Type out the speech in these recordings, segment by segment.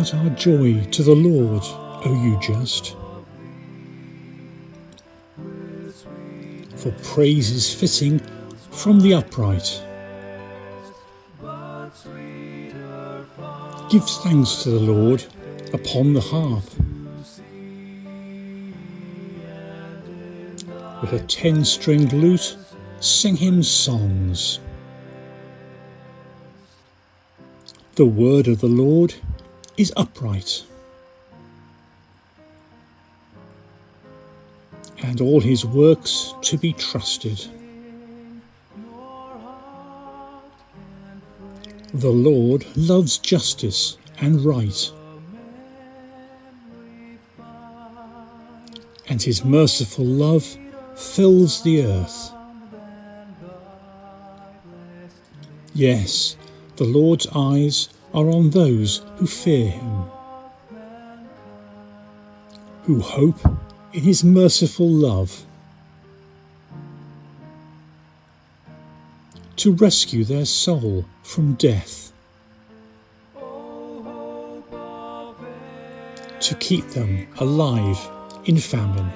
out our joy to the Lord, O you just. For praise is fitting from the upright. Give thanks to the Lord upon the harp. With a 10-stringed lute, sing him songs. The word of the Lord is upright, and all his works to be trusted. The Lord loves justice and right, and his merciful love fills the earth. Yes, the Lord's eyes are on those who fear him, who hope in his merciful love, to rescue their soul from death, to keep them alive in famine.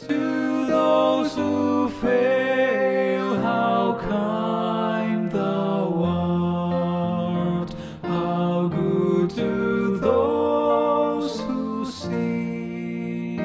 To those who fail, how kind thou art, how good to those who seek.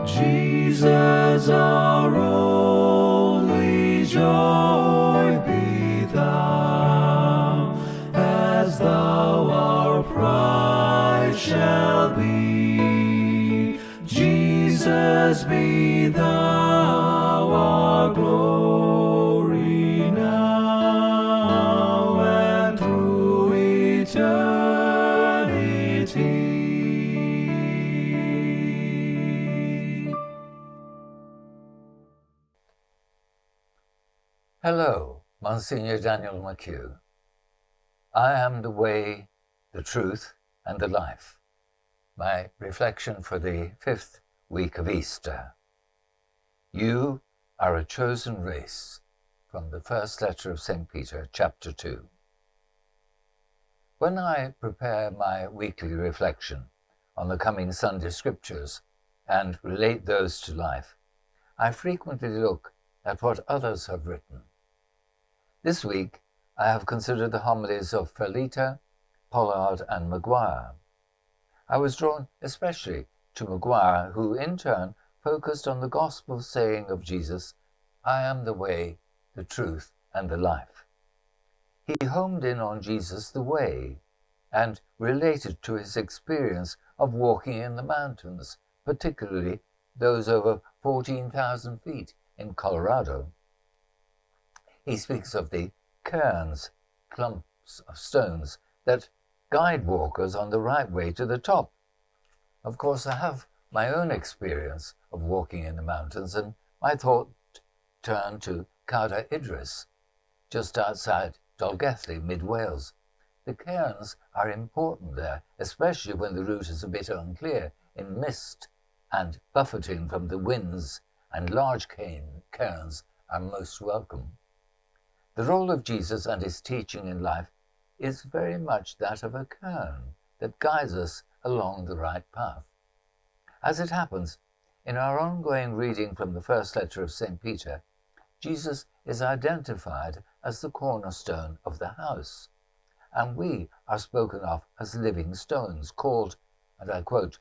Jesus, our only joy, be thou, as thou our pride shall be. Jesus, be thou our glory now and through eternity. Hello, Monsignor Daniel McHugh. I am the way, the truth, and the life. My reflection for the 5th week of Easter. You are a chosen race, from the first letter of St. Peter, chapter 2. When I prepare my weekly reflection on the coming Sunday scriptures and relate those to life, I frequently look at what others have written. This week, I have considered the homilies of Felita, Pollard, and Maguire. I was drawn especially to Maguire, who in turn focused on the gospel saying of Jesus, "I am the way, the truth, and the life." He homed in on Jesus the way and related to his experience of walking in the mountains, particularly those over 14,000 feet in Colorado. He speaks of the cairns, clumps of stones, that guide walkers on the right way to the top. Of course, I have my own experience of walking in the mountains, and my thought turned to Cawdor Idris, just outside Dolgelly, mid-Wales. The cairns are important there, especially when the route is a bit unclear, in mist and buffeting from the winds, and large cairns are most welcome. The role of Jesus and his teaching in life is very much that of a cairn that guides us along the right path. As it happens, in our ongoing reading from the first letter of St. Peter, Jesus is identified as the cornerstone of the house, and we are spoken of as living stones, called, and I quote,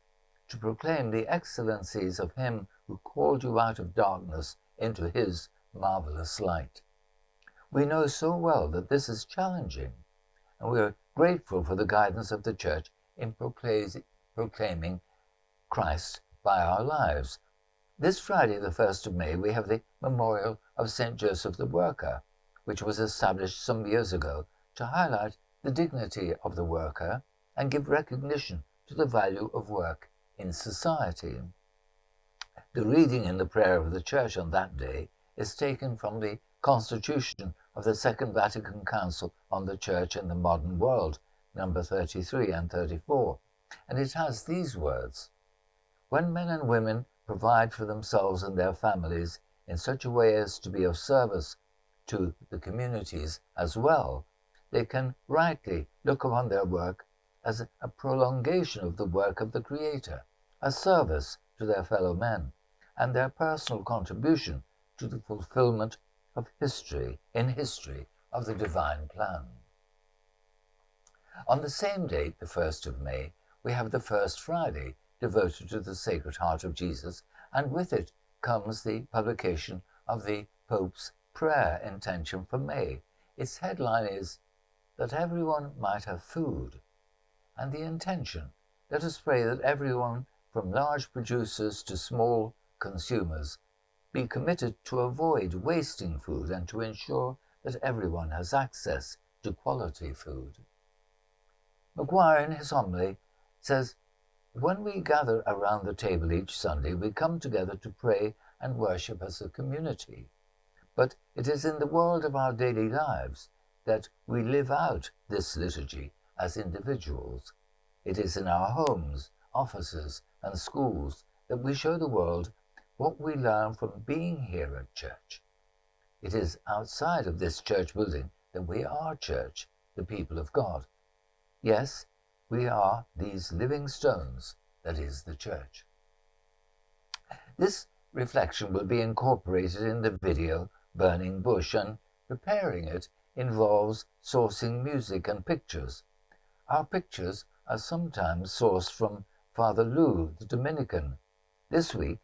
to proclaim the excellencies of him who called you out of darkness into his marvelous light. We know so well that this is challenging, and we are grateful for the guidance of the Church in proclaiming Christ by our lives. This Friday, the 1st of May, we have the memorial of St. Joseph the Worker, which was established some years ago to highlight the dignity of the worker and give recognition to the value of work in society. The reading in the prayer of the Church on that day is taken from the Constitution of the Second Vatican Council on the Church in the Modern World, number 33 and 34, and it has these words: "When men and women provide for themselves and their families in such a way as to be of service to the communities as well, they can rightly look upon their work as a prolongation of the work of the Creator, a service to their fellow men, and their personal contribution to the fulfillment of history of the divine plan." On the same date, the 1st of May, we have the First Friday devoted to the Sacred Heart of Jesus, and with it comes the publication of the Pope's prayer intention for May. Its headline is "That everyone might have food," and the intention, "Let us pray that everyone, from large producers to small consumers, be committed to avoid wasting food and to ensure that everyone has access to quality food." McHugh, in his homily, says, "When we gather around the table each Sunday, we come together to pray and worship as a community. But it is in the world of our daily lives that we live out this liturgy as individuals. It is in our homes, offices, and schools that we show the world what we learn from being here at church. It is outside of this church building that we are church, the people of God. Yes, we are these living stones that is the church." This reflection will be incorporated in the video Burning Bush, and preparing it involves sourcing music and pictures. Our pictures are sometimes sourced from Father Lou, the Dominican. This week,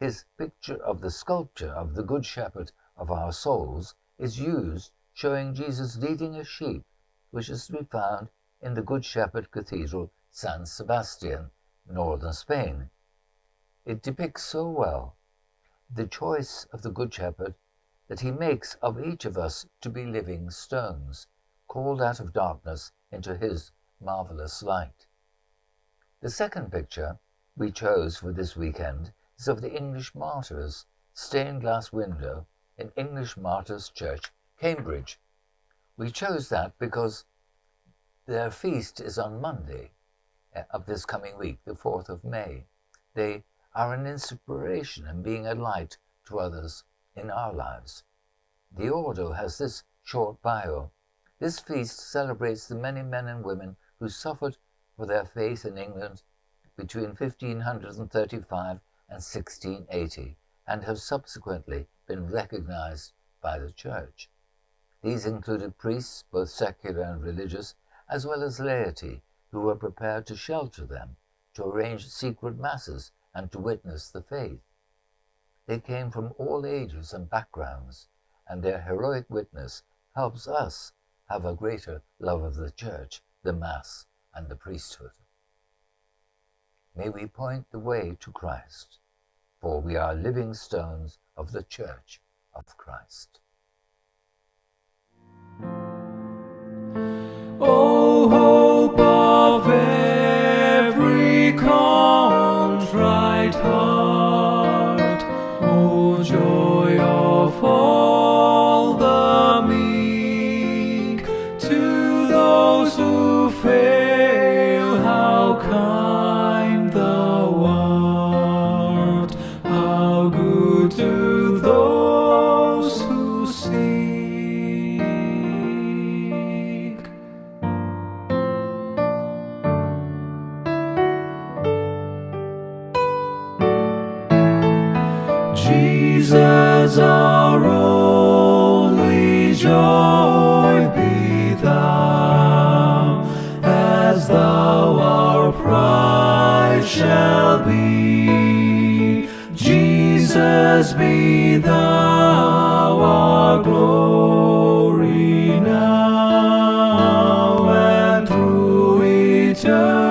his picture of the sculpture of the Good Shepherd of our souls is used, showing Jesus leading a sheep, which is to be found in the Good Shepherd Cathedral, San Sebastian, northern Spain. It depicts so well the choice of the Good Shepherd that he makes of each of us to be living stones, called out of darkness into his marvelous light. The second picture we chose for this weekend is of the English Martyrs, stained glass window in English Martyrs Church, Cambridge. We chose that because their feast is on Monday of this coming week, the 4th of May. They are an inspiration and being a light to others in our lives. The Ordo has this short bio. This feast celebrates the many men and women who suffered for their faith in England between 1535 and 1680 and have subsequently been recognized by the Church. These included priests, both secular and religious, as well as laity, who were prepared to shelter them, to arrange secret masses, and to witness the faith. They came from all ages and backgrounds, and their heroic witness helps us have a greater love of the Church, the Mass, and the priesthood. May we point the way to Christ, for we are living stones of the Church of Christ. O hope of every contrite heart, O joy of all the meek, to those who fail, how kind thou art, how good to those who seek. Jesus, our only joy, be thou, as thou our pride shall be. Jesus, be thou our glory now and through eternity.